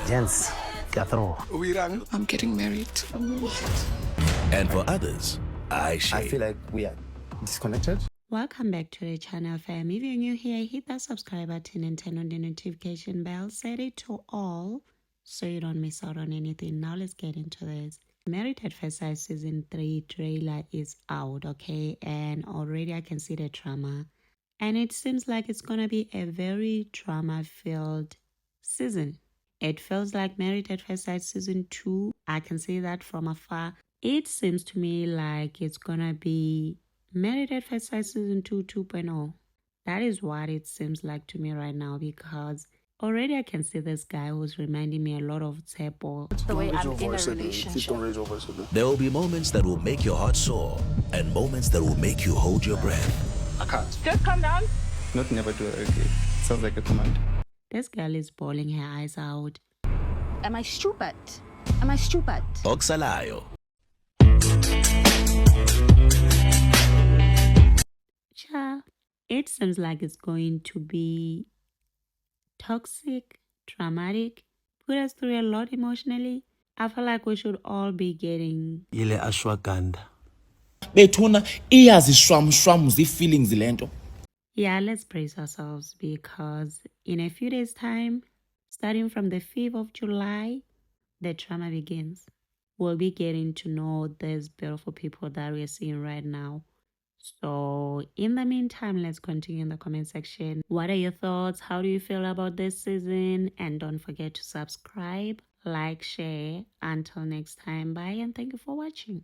Gents, through. I'm getting married. And for others, I feel like we are disconnected. Welcome back to the channel, fam. If you're new here, hit that subscribe button and turn on the notification bell. Set it to all so you don't miss out on anything. Now let's get into this. Married at First Sight Season 3 trailer is out, okay? And already I can see the drama. And it seems like it's gonna be a very drama-filled season. It feels like Married at First Sight Season 2. I can see that from afar. It seems to me like it's gonna be Married at First Sight Season 2 2.0. That is what it seems like to me right now, because already I can see this guy who's reminding me a lot of Tsepo. The way I'm in a relationship. there will be moments that will make your heart soar and moments that will make you hold your breath. I can't. Just calm down. Not never do it. Okay. Sounds like a command. This girl is bawling her eyes out. Am I stupid? Am I stupid? Oksalayo. Cha, it seems like it's going to be toxic, traumatic, put us through a lot emotionally. I feel like we should all be getting Ile ashwagandha. Bethuna iyazishwamshwamu zii-feelings lento. Yeah, let's brace ourselves, because in a few days' time, starting from the 5th of July, the drama begins. We'll be getting to know these beautiful people that we're seeing right now. So in the meantime, let's continue in the comment section. What are your thoughts? How do you feel about this season? And don't forget to subscribe, like, share. Until next time, bye, and thank you for watching.